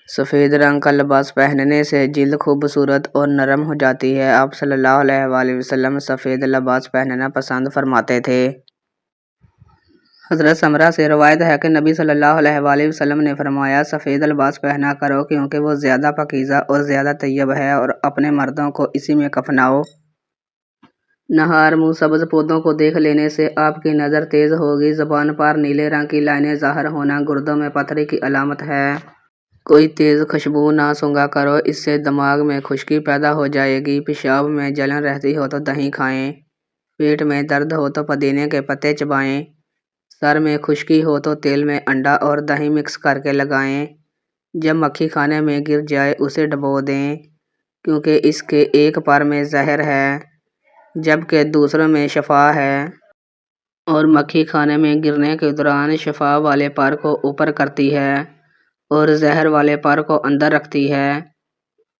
سفید رنگ کا لباس پہننے سے جلد خوبصورت اور نرم ہو جاتی ہے۔ آپ صلی اللہ علیہ وآلہ وسلم سفید لباس پہننا پسند فرماتے تھے۔ حضرت سمرہ سے روایت ہے کہ نبی صلی اللہ علیہ وآلہ وسلم نے فرمایا، سفید لباس پہنا کرو کیونکہ وہ زیادہ پاکیزہ اور زیادہ طیب ہے، اور اپنے مردوں کو اسی میں کفناؤ۔ نہار منہ سبز پودوں کو دیکھ لینے سے آپ کی نظر تیز ہوگی۔ زبان پر نیلے رنگ کی لائنیں ظاہر ہونا گردوں میں پتھری کی علامت ہے۔ کوئی تیز خوشبو نہ سونگھا کرو، اس سے دماغ میں خشکی پیدا ہو جائے گی۔ پیشاب میں جلن رہتی ہو تو دہی کھائیں۔ پیٹ میں درد ہو تو پودینے کے پتے چبائیں۔ سر میں خشکی ہو تو تیل میں انڈا اور دہی مکس کر کے لگائیں۔ جب مکھی کھانے میں گر جائے اسے ڈبو دیں، کیونکہ اس کے ایک پر میں زہر ہے جبکہ دوسروں میں شفا ہے، اور مکھی کھانے میں گرنے کے دوران شفا والے پر کو اوپر کرتی ہے اور زہر والے پر کو اندر رکھتی ہے۔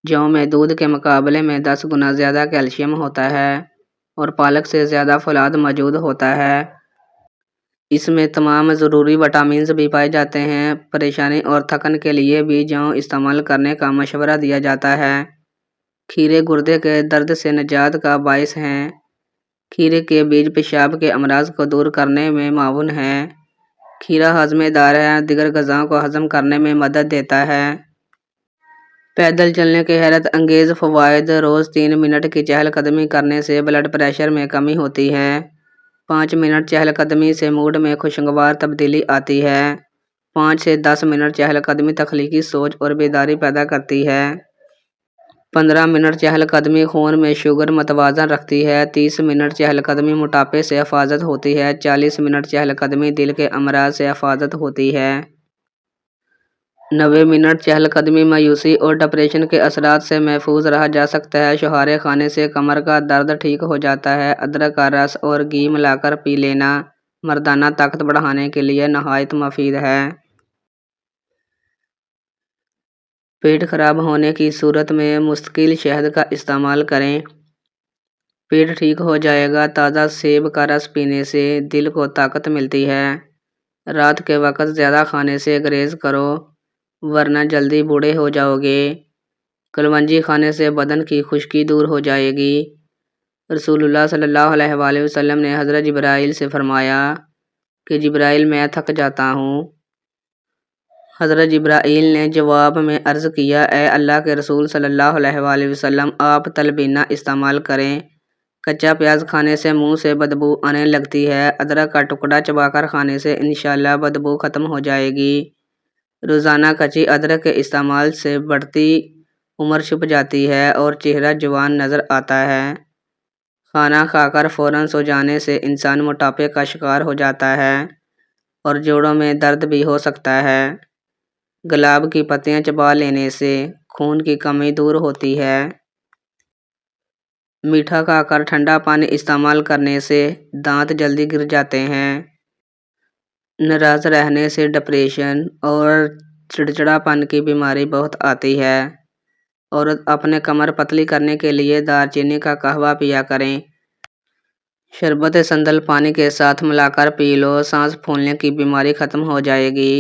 جوں میں دودھ کے مقابلے میں 10 گنا زیادہ کیلشیم ہوتا ہے اور پالک سے زیادہ فولاد موجود ہوتا ہے۔ اس میں تمام ضروری وٹامنز بھی پائے جاتے ہیں۔ پریشانی اور تھکن کے لیے بھی جوں استعمال کرنے کا مشورہ دیا جاتا ہے۔ کھیرے گردے کے درد سے نجات کا باعث ہیں۔ کھیرے کے بیج پیشاب کے امراض کو دور کرنے میں معاون ہیں۔ کھیرا ہاضمے دار ہے، دیگر غذاؤں کو ہضم کرنے میں مدد دیتا ہے۔ پیدل چلنے کے حیرت انگیز فوائد۔ روز 3 منٹ کی چہل قدمی کرنے سے بلڈ پریشر میں کمی ہوتی ہے۔ 5 منٹ چہل قدمی سے موڈ میں خوشگوار تبدیلی آتی ہے۔ 5 سے 10 منٹ چہل قدمی تخلیقی سوچ اور بیداری پیدا کرتی ہے۔ 15 منٹ چہل قدمی خون میں شوگر متوازن رکھتی ہے۔ 30 منٹ چہل قدمی موٹاپے سے حفاظت ہوتی ہے۔ 40 منٹ چہل قدمی دل کے امراض سے حفاظت ہوتی ہے۔ 90 منٹ چہل قدمی مایوسی اور ڈپریشن کے اثرات سے محفوظ رہا جا سکتا ہے۔ چھہارے کھانے سے کمر کا درد ٹھیک ہو جاتا ہے۔ ادرک کا رس اور گھی ملا کر پی لینا مردانہ طاقت بڑھانے کے لیے نہایت مفید ہے۔ پیٹ خراب ہونے کی صورت میں مستقل شہد کا استعمال کریں، پیٹ ٹھیک ہو جائے گا۔ تازہ سیب کا رس پینے سے دل کو طاقت ملتی ہے۔ رات کے وقت زیادہ کھانے سے گریز کرو ورنہ جلدی بوڑھے ہو جاؤ گے۔ کلونجی کھانے سے بدن کی خشکی دور ہو جائے گی۔ رسول اللہ صلی اللہ علیہ وآلہ وسلم نے حضرت جبرائیل سے فرمایا کہ جبرائیل میں تھک جاتا ہوں۔ حضرت جبرائیل نے جواب میں عرض کیا، اے اللہ کے رسول صلی اللہ علیہ وآلہ وسلم، آپ تلبینہ استعمال کریں۔ کچا پیاز کھانے سے منہ سے بدبو آنے لگتی ہے۔ ادرک کا ٹکڑا چبا کر کھانے سے انشاءاللہ بدبو ختم ہو جائے گی۔ روزانہ کچی ادرک کے استعمال سے بڑھتی عمر چھپ جاتی ہے اور چہرہ جوان نظر آتا ہے۔ کھانا کھا کر فوراً سو جانے سے انسان موٹاپے کا شکار ہو جاتا ہے اور جوڑوں میں درد بھی ہو سکتا ہے۔ گلاب کی پتیاں چبا لینے سے خون کی کمی دور ہوتی ہے۔ میٹھا کھا کر ٹھنڈا پانی استعمال کرنے سے دانت جلدی گر جاتے ہیں۔ ناراض رہنے سے ڈپریشن اور چڑچڑا پن کی بیماری بہت آتی ہے۔ عورت اپنے کمر پتلی کرنے کے لیے دار چینی کا قہوہ پیا کریں۔ شربت سندل پانی کے ساتھ ملا کر پی لو، سانس پھولنے کی بیماری ختم ہو جائے گی۔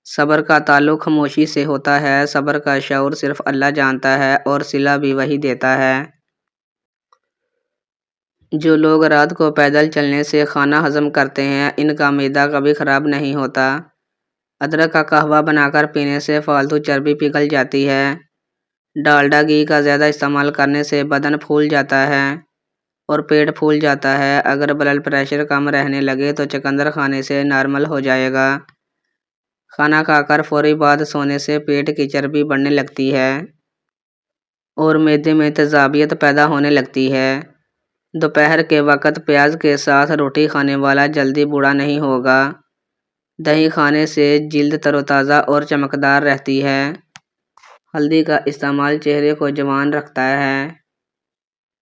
صبر کا تعلق خاموشی سے ہوتا ہے۔ صبر کا شعور صرف اللہ جانتا ہے اور صلہ بھی وہی دیتا ہے۔ جو لوگ رات کو پیدل چلنے سے کھانا ہضم کرتے ہیں ان کا معدہ کبھی خراب نہیں ہوتا۔ ادرک کا قہوہ بنا کر پینے سے فالتو چربی پگھل جاتی ہے۔ ڈالڈا گھی کا زیادہ استعمال کرنے سے بدن پھول جاتا ہے اور پیٹ پھول جاتا ہے۔ اگر بلڈ پریشر کم رہنے لگے تو چقندر کھانے سے نارمل ہو جائے گا۔ کھانا کھا کر فوری بعد سونے سے پیٹ کی چربی بڑھنے لگتی ہے اور معدے میں تیزابیت پیدا ہونے لگتی ہے۔ دوپہر کے وقت پیاز کے ساتھ روٹی کھانے والا جلدی بوڑھا نہیں ہوگا۔ دہی کھانے سے جلد تر و تازہ اور چمکدار رہتی ہے۔ ہلدی کا استعمال چہرے کو جوان رکھتا ہے۔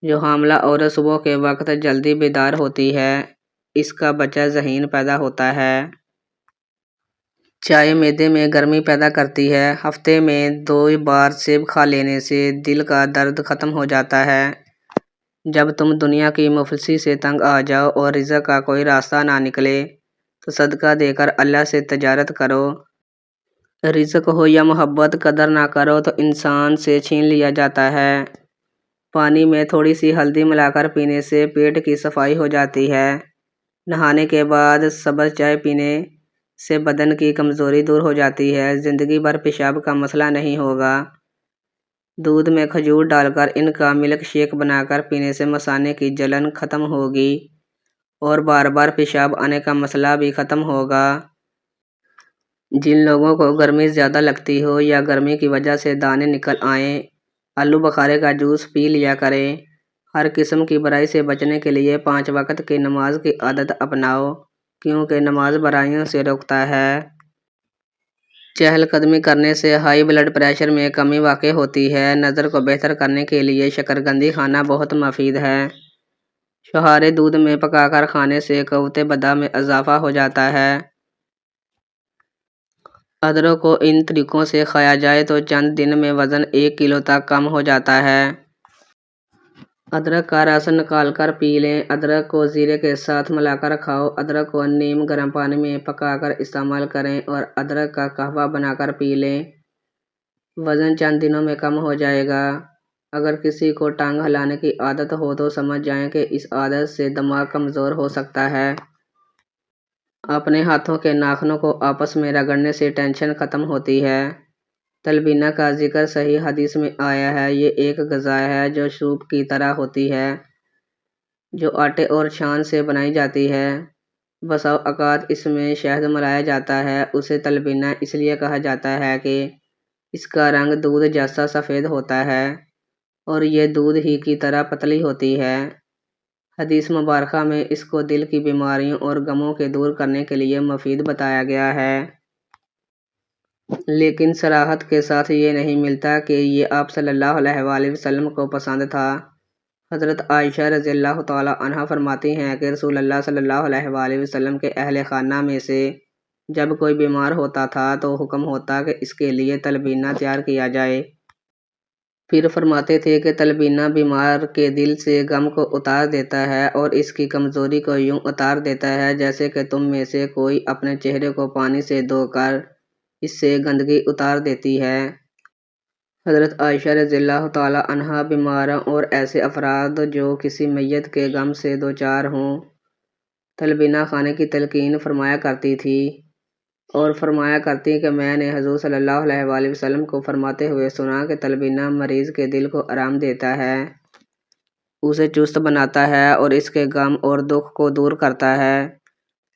جو حاملہ عورت صبح کے وقت جلدی بیدار ہوتی ہے اس کا بچہ ذہین پیدا ہوتا ہے۔ چائے معدے میں گرمی پیدا کرتی ہے۔ ہفتے میں 2 بار سیب کھا لینے سے دل کا درد ختم ہو جاتا ہے۔ جب تم دنیا کی مفلسی سے تنگ آ جاؤ اور رزق کا کوئی راستہ نہ نکلے تو صدقہ دے کر اللہ سے تجارت کرو۔ رزق ہو یا محبت، قدر نہ کرو تو انسان سے چھین لیا جاتا ہے۔ پانی میں تھوڑی سی ہلدی ملا کر پینے سے پیٹ کی صفائی ہو جاتی ہے۔ نہانے کے بعد سبز چائے پینے سے بدن کی کمزوری دور ہو جاتی ہے۔ زندگی بھر پیشاب کا مسئلہ نہیں ہوگا۔ دودھ میں کھجور ڈال کر ان کا ملک شیک بنا کر پینے سے مثانے کی جلن ختم ہوگی اور بار بار پیشاب آنے کا مسئلہ بھی ختم ہوگا۔ جن لوگوں کو گرمی زیادہ لگتی ہو یا گرمی کی وجہ سے دانے نکل آئیں، آلو بخارے کا جوس پی لیا کریں۔ ہر قسم کی برائی سے بچنے کے لیے 5 وقت کی نماز کی عادت اپناؤ، کیونکہ نماز برائیوں سے روکتا ہے۔ چہل قدمی کرنے سے ہائی بلڈ پریشر میں کمی واقع ہوتی ہے۔ نظر کو بہتر کرنے کے لیے شکرکندی کھانا بہت مفید ہے۔ چھہارے دودھ میں پکا کر کھانے سے قوت بدن میں اضافہ ہو جاتا ہے۔ ادرک کو ان طریقوں سے کھایا جائے تو چند دن میں وزن 1 کلو تک کم ہو جاتا ہے۔ ادرک کا رس نکال کر پی لیں۔ ادرک کو زیرے کے ساتھ ملا کر کھاؤ۔ ادرک کو نیم گرم پانی میں پکا کر استعمال کریں اور ادرک کا قہوہ بنا کر پی لیں۔ وزن چند دنوں میں کم ہو جائے گا۔ اگر کسی کو ٹانگ ہلانے کی عادت ہو تو سمجھ جائیں کہ اس عادت سے دماغ کمزور ہو سکتا ہے۔ اپنے ہاتھوں کے ناخنوں کو آپس میں رگڑنے سے ٹینشن ختم ہوتی ہے۔ تلبینہ کا ذکر صحیح حدیث میں آیا ہے۔ یہ ایک غذا ہے جو سوپ کی طرح ہوتی ہے، جو آٹے اور چھان سے بنائی جاتی ہے۔ بسا اوقات اس میں شہد ملایا جاتا ہے۔ اسے تلبینہ اس لیے کہا جاتا ہے کہ اس کا رنگ دودھ جیسا سفید ہوتا ہے اور یہ دودھ ہی کی طرح پتلی ہوتی ہے۔ حدیث مبارکہ میں اس کو دل کی بیماریوں اور غموں کے دور کرنے کے لیے مفید بتایا گیا ہے۔ لیکن صراحت کے ساتھ یہ نہیں ملتا کہ یہ آپ صلی اللہ علیہ وآلہ وسلم کو پسند تھا۔ حضرت عائشہ رضی اللہ تعالیٰ عنہا فرماتی ہیں کہ رسول اللہ صلی اللہ علیہ وآلہ وسلم کے اہل خانہ میں سے جب کوئی بیمار ہوتا تھا تو حکم ہوتا کہ اس کے لیے تلبینہ تیار کیا جائے۔ پھر فرماتے تھے کہ تلبینہ بیمار کے دل سے غم کو اتار دیتا ہے اور اس کی کمزوری کو یوں اتار دیتا ہے جیسے کہ تم میں سے کوئی اپنے چہرے کو پانی سے دھو کر اس سے گندگی اتار دیتی ہے۔ حضرت عائشہ رضی اللہ تعالیٰ عنہا بیماروں اور ایسے افراد جو کسی میت کے غم سے دوچار ہوں، تلبینہ کھانے کی تلقین فرمایا کرتی تھی اور فرمایا کرتی کہ میں نے حضور صلی اللہ علیہ وآلہ وسلم کو فرماتے ہوئے سنا کہ تلبینہ مریض کے دل کو آرام دیتا ہے، اسے چست بناتا ہے اور اس کے غم اور دکھ کو دور کرتا ہے۔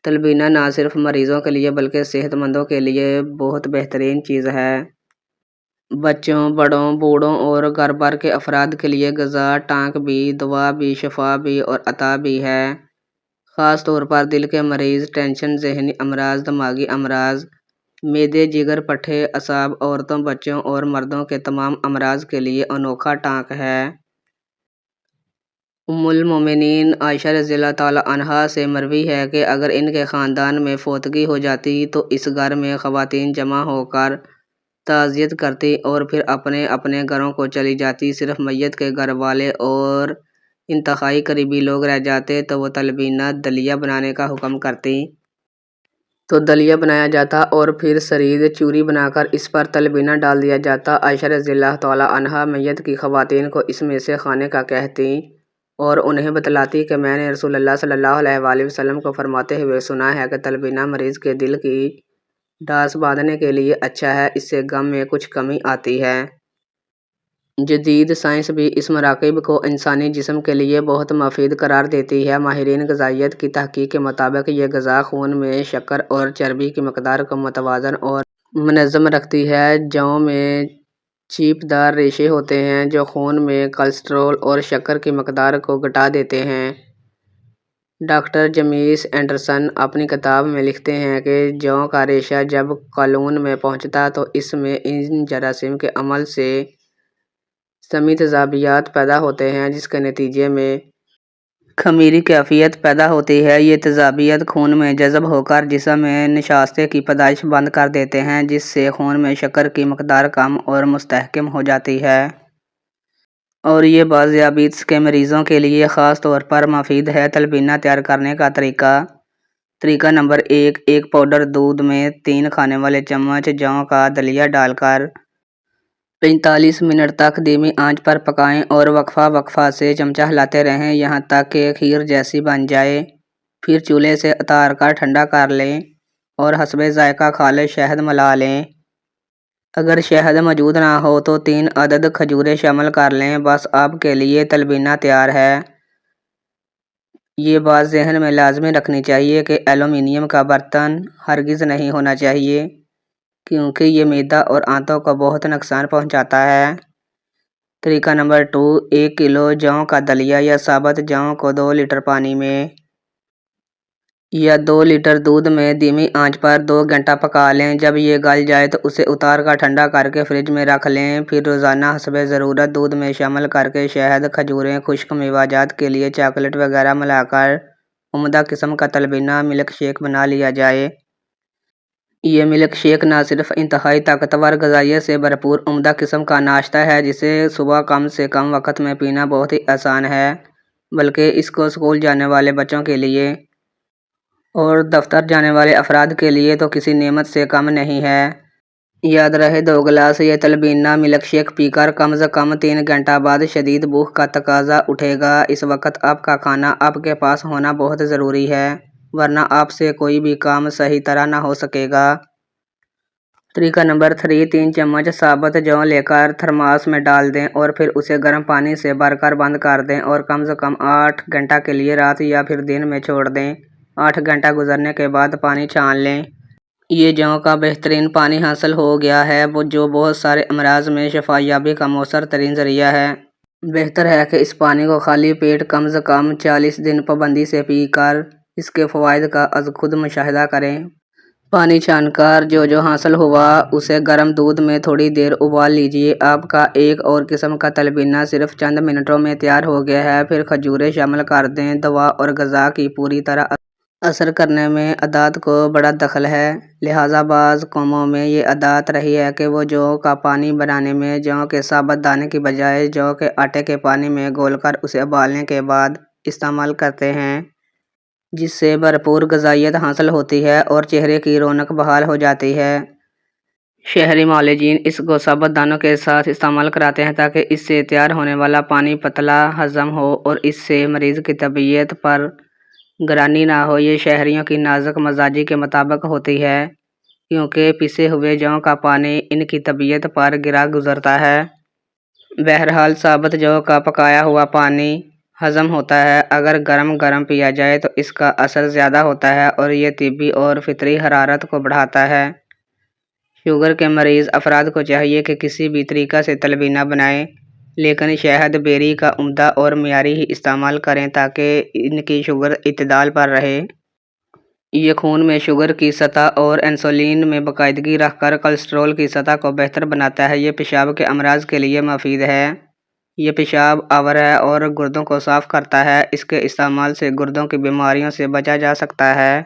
تلبینہ نہ صرف مریضوں کے لیے بلکہ صحت مندوں کے لیے بہت بہترین چیز ہے۔ بچوں، بڑوں، بوڑھوں اور گھر بھر کے افراد کے لیے غذا، ٹانک بھی، دوا بھی، شفا بھی اور عطا بھی ہے۔ خاص طور پر دل کے مریض، ٹینشن، ذہنی امراض، دماغی امراض، معدے، جگر، پٹھے، اعصاب، عورتوں، بچوں اور مردوں کے تمام امراض کے لیے انوکھا ٹانک ہے۔ ام المومنین عائشہ رضی اللہ تعالیٰ عنہا سے مروی ہے کہ اگر ان کے خاندان میں فوتگی ہو جاتی تو اس گھر میں خواتین جمع ہو کر تعزیت کرتی اور پھر اپنے اپنے گھروں کو چلی جاتی۔ صرف میت کے گھر والے اور انتہائی قریبی لوگ رہ جاتے تو وہ تلبینہ دلیا بنانے کا حکم کرتی۔ تو دلیا بنایا جاتا اور پھر ثرید چوری بنا کر اس پر تلبینہ ڈال دیا جاتا۔ عائشہ رضی اللہ تعالیٰ عنہا میت کی خواتین کو اس میں سے کھانے کا کہتی اور انہیں بتلاتی کہ میں نے رسول اللہ صلی اللہ علیہ وآلہ وسلم کو فرماتے ہوئے سنا ہے کہ تلبینہ مریض کے دل کی ڈاس باندھنے کے لیے اچھا ہے، اس سے غم میں کچھ کمی آتی ہے۔ جدید سائنس بھی اس مرکب کو انسانی جسم کے لیے بہت مفید قرار دیتی ہے۔ ماہرین غذائیت کی تحقیق کے مطابق یہ غذا خون میں شکر اور چربی کی مقدار کو متوازن اور منظم رکھتی ہے۔ جو میں چیپ دار ریشے ہوتے ہیں جو خون میں کولیسٹرول اور شکر کی مقدار کو گھٹا دیتے ہیں۔ ڈاکٹر جیمس اینڈرسن اپنی کتاب میں لکھتے ہیں کہ جو کا ریشہ جب قولون میں پہنچتا تو اس میں ان جراثیم کے عمل سے سمی تیزابیات پیدا ہوتے ہیں جس کے نتیجے میں خمیری کیفیت پیدا ہوتی ہے۔ یہ تیزابیات خون میں جذب ہو کر جسم میں نشاستیں کی پیدائش بند کر دیتے ہیں جس سے خون میں شکر کی مقدار کم اور مستحکم ہو جاتی ہے اور یہ بعض ذیابیطس کے مریضوں کے لیے خاص طور پر مفید ہے۔ تلبینہ تیار کرنے کا طریقہ۔ طریقہ نمبر 1، ایک پاؤڈر دودھ میں 3 کھانے والے چمچ جوں کا دلیا ڈال کر 45 منٹ تک دھیمی آنچ پر پکائیں اور وقفہ وقفہ سے چمچہ ہلاتے رہیں یہاں تک کہ کھیر جیسی بن جائے۔ پھر چولہے سے اتار کر ٹھنڈا کر لیں اور حسب ذائقہ خالص شہد ملا لیں۔ اگر شہد موجود نہ ہو تو 3 عدد کھجوریں شامل کر لیں۔ بس آپ کے لیے تلبینہ تیار ہے۔ یہ بات ذہن میں لازمی رکھنی چاہیے کہ ایلومینیم کا برتن ہرگز نہیں ہونا چاہیے کیونکہ یہ معدہ اور آنتوں کو بہت نقصان پہنچاتا ہے۔ طریقہ نمبر 2، 1 کلو جوں کا دلیا یا ثابت جوں کو 2 لیٹر پانی میں یا 2 لیٹر دودھ میں دھیمی آنچ پر 2 گھنٹہ پکا لیں۔ جب یہ گل جائے تو اسے اتار کر ٹھنڈا کر کے فریج میں رکھ لیں۔ پھر روزانہ حسب ضرورت دودھ میں شامل کر کے شہد، کھجوریں، خشک میوہ جات کے لیے چاکلیٹ وغیرہ ملا کر عمدہ قسم کا تلبینہ ملک شیک بنا لیا جائے۔ یہ ملک شیک نہ صرف انتہائی طاقتور غذائیت سے بھرپور عمدہ قسم کا ناشتہ ہے جسے صبح کم سے کم وقت میں پینا بہت ہی آسان ہے، بلکہ اس کو اسکول جانے والے بچوں کے لیے اور دفتر جانے والے افراد کے لیے تو کسی نعمت سے کم نہیں ہے۔ یاد رہے 2 گلاس یہ تلبینہ ملک شیک پی کر کم از کم 3 گھنٹہ بعد شدید بھوک کا تقاضا اٹھے گا۔ اس وقت آپ کا کھانا آپ کے پاس ہونا بہت ضروری ہے ورنہ آپ سے کوئی بھی کام صحیح طرح نہ ہو سکے گا۔ طریقہ نمبر 3، 3 چمچ ثابت جوں لے کر تھرماس میں ڈال دیں اور پھر اسے گرم پانی سے بھر کر بند کر دیں اور کم از کم 8 گھنٹہ کے لیے رات یا پھر دن میں چھوڑ دیں۔ 8 گھنٹہ گزرنے کے بعد پانی چھان لیں۔ یہ جوں کا بہترین پانی حاصل ہو گیا ہے جو بہت سارے امراض میں شفا یابی کا مؤثر ترین ذریعہ ہے۔ بہتر ہے کہ اس پانی کو خالی پیٹ کم از کم 40 دن پابندی سے پی کر اس کے فوائد کا از خود مشاہدہ کریں۔ پانی چھان کر جو حاصل ہوا اسے گرم دودھ میں تھوڑی دیر ابال لیجیے۔ آپ کا ایک اور قسم کا تلبینہ صرف چند منٹوں میں تیار ہو گیا ہے۔ پھر کھجوریں شامل کر دیں۔ دوا اور غذا کی پوری طرح اثر کرنے میں عادات کو بڑا دخل ہے، لہٰذا بعض قوموں میں یہ عادت رہی ہے کہ وہ جوں کا پانی بنانے میں جوں کے ثابت دانے کی بجائے جوں کے آٹے کے پانی میں گھول کر اسے ابالنے کے بعد استعمال کرتے ہیں، جس سے بھرپور غذائیت حاصل ہوتی ہے اور چہرے کی رونق بحال ہو جاتی ہے۔ شہری معالجین اس کو ثابت دانوں کے ساتھ استعمال کراتے ہیں تاکہ اس سے تیار ہونے والا پانی پتلا ہضم ہو اور اس سے مریض کی طبیعت پر گرانی نہ ہو۔ یہ شہریوں کی نازک مزاجی کے مطابق ہوتی ہے کیونکہ پسے ہوئے جوں کا پانی ان کی طبیعت پر گرا گزرتا ہے۔ بہرحال ثابت جوں کا پکایا ہوا پانی ہضم ہوتا ہے۔ اگر گرم پیا جائے تو اس کا اثر زیادہ ہوتا ہے اور یہ طبی اور فطری حرارت کو بڑھاتا ہے۔ شوگر کے مریض افراد کو چاہیے کہ کسی بھی طریقہ سے تلبینہ بنائیں لیکن شہد بیری کا عمدہ اور معیاری ہی استعمال کریں تاکہ ان کی شوگر اعتدال پر رہے۔ یہ خون میں شوگر کی سطح اور انسولین میں باقاعدگی رکھ کر کولیسٹرول کی سطح کو بہتر بناتا ہے۔ یہ پیشاب کے امراض کے لیے مفید ہے۔ یہ پیشاب آور ہے اور گردوں کو صاف کرتا ہے۔ اس کے استعمال سے گردوں کی بیماریوں سے بچا جا سکتا ہے۔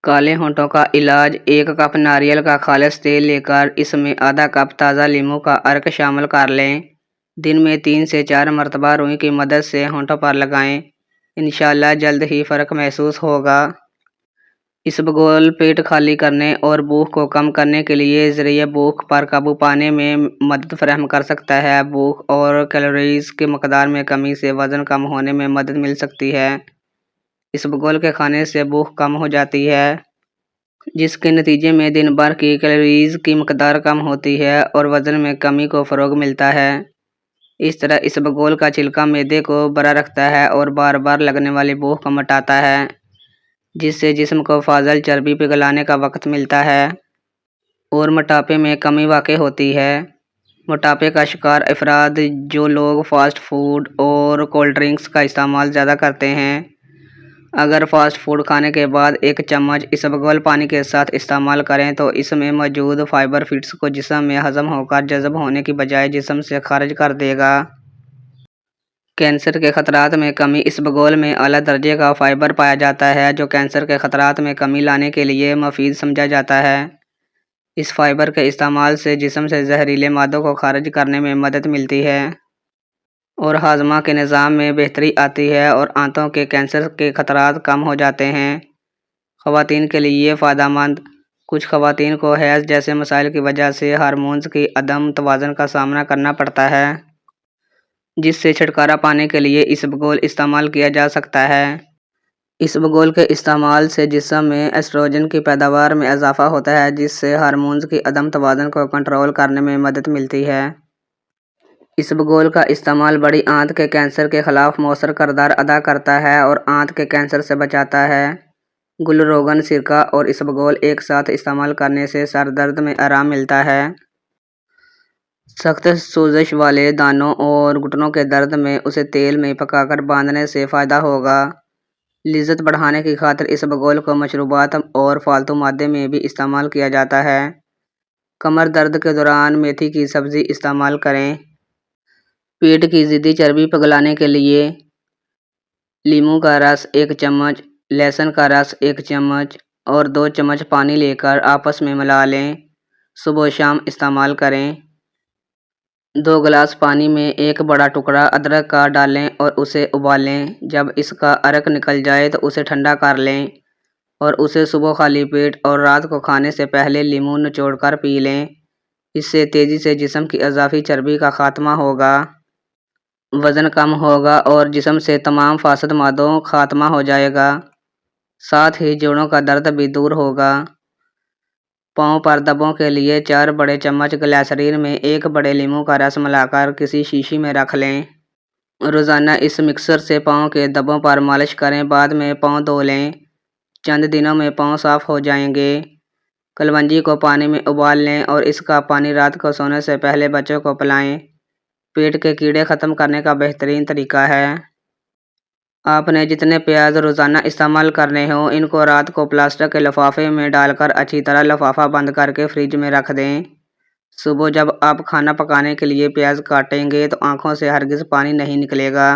کالے ہونٹوں کا علاج: 1 کپ ناریل کا خالص تیل لے کر اس میں آدھا کپ تازہ لیموں کا عرق شامل کر لیں۔ دن میں 3 سے 4 مرتبہ روئی کی مدد سے ہونٹوں پر لگائیں۔ انشاءاللہ جلد ہی فرق محسوس ہوگا۔ اسبگول پیٹ خالی کرنے اور بھوک کو کم کرنے کے لیے ذریعہ بھوک پر قابو پانے میں مدد فراہم کر سکتا ہے۔ بھوک اور کیلوریز کی مقدار میں کمی سے وزن کم ہونے میں مدد مل سکتی ہے۔ اسبگول کے کھانے سے بھوک کم ہو جاتی ہے جس کے نتیجے میں دن بھر کی کیلوریز کی مقدار کم ہوتی ہے اور وزن میں کمی کو فروغ ملتا ہے۔ اس طرح اسبگول کا چھلکا معدے کو بھرا رکھتا ہے اور بار بار لگنے والی بھوک کو مٹاتا ہے جس سے جسم کو فاضل چربی پگھلانے کا وقت ملتا ہے اور موٹاپے میں کمی واقع ہوتی ہے۔ موٹاپے کا شکار افراد جو لوگ فاسٹ فوڈ اور کولڈ ڈرنکس کا استعمال زیادہ کرتے ہیں، اگر فاسٹ فوڈ کھانے کے بعد 1 چمچ اسبگول پانی کے ساتھ استعمال کریں تو اس میں موجود فائبر فیٹس کو جسم میں ہضم ہو کر جذب ہونے کی بجائے جسم سے خارج کر دے گا۔ کینسر کے خطرات میں کمی: اسبگول میں اعلیٰ درجے کا فائبر پایا جاتا ہے جو کینسر کے خطرات میں کمی لانے کے لیے مفید سمجھا جاتا ہے۔ اس فائبر کے استعمال سے جسم سے زہریلے مادوں کو خارج کرنے میں مدد ملتی ہے اور ہاضمہ کے نظام میں بہتری آتی ہے اور آنتوں کے کینسر کے خطرات کم ہو جاتے ہیں۔ خواتین کے لیے یہ فائدہ مند۔ کچھ خواتین کو حیض جیسے مسائل کی وجہ سے ہارمونز کی عدم توازن کا سامنا کرنا پڑتا ہے، جس سے چھٹکارا پانے کے لیے اسبگول استعمال کیا جا سکتا ہے۔ اسبگول کے استعمال سے جسم میں ایسٹروجن کی پیداوار میں اضافہ ہوتا ہے، جس سے ہارمونز کی عدم توازن کو کنٹرول کرنے میں مدد ملتی ہے۔ اسبگول کا استعمال بڑی آنت کے کینسر کے خلاف مؤثر کردار ادا کرتا ہے اور آنت کے کینسر سے بچاتا ہے۔ گل روگن سرکہ اور اسبگول ایک ساتھ استعمال کرنے سے سر درد میں آرام ملتا ہے۔ سخت سوزش والے دانتوں اور گھٹنوں کے درد میں اسے تیل میں پکا کر باندھنے سے فائدہ ہوگا۔ لذت بڑھانے کی خاطر اسبگول کو مشروبات اور پالتو مادے میں بھی استعمال کیا جاتا ہے۔ کمر درد کے دوران میتھی کی سبزی استعمال کریں۔ پیٹ کی ضدی چربی پگھلانے کے لیے لیموں کا رس 1 چمچ، لہسن کا رس 1 چمچ اور 2 چمچ پانی لے کر آپس میں ملا لیں۔ صبح و شام استعمال کریں۔ 2 گلاس پانی میں 1 بڑا ٹکڑا ادرک کا ڈالیں اور اسے ابالیں۔ جب اس کا عرق نکل جائے تو اسے ٹھنڈا کر لیں اور اسے صبح خالی پیٹ اور رات کو کھانے سے پہلے لیموں نچوڑ کر پی لیں۔ اس سے تیزی سے جسم کی اضافی چربی کا خاتمہ ہوگا، وزن کم ہوگا اور جسم سے تمام فاسد مادوں خاتمہ ہو جائے گا۔ ساتھ ہی جوڑوں کا درد بھی دور ہوگا۔ پاؤں پر دبوں کے لیے 4 بڑے چمچ گلیسرین میں 1 بڑے لیموں کا رس ملا کر کسی شیشی میں رکھ لیں۔ روزانہ اس مکسر سے پاؤں کے دبوں پر مالش کریں، بعد میں پاؤں دھو لیں۔ چند دنوں میں پاؤں صاف ہو جائیں گے۔ کلونجی کو پانی میں ابال لیں اور اس کا پانی رات کو سونے سے پہلے بچوں کو پلائیں۔ پیٹ کے کیڑے ختم کرنے کا بہترین طریقہ ہے۔ آپ نے جتنے پیاز روزانہ استعمال کرنے ہوں، ان کو رات کو پلاسٹک کے لفافے میں ڈال کر اچھی طرح لفافہ بند کر کے فریج میں رکھ دیں۔ صبح جب آپ کھانا پکانے کے لیے پیاز کاٹیں گے تو آنکھوں سے ہرگز پانی نہیں نکلے گا۔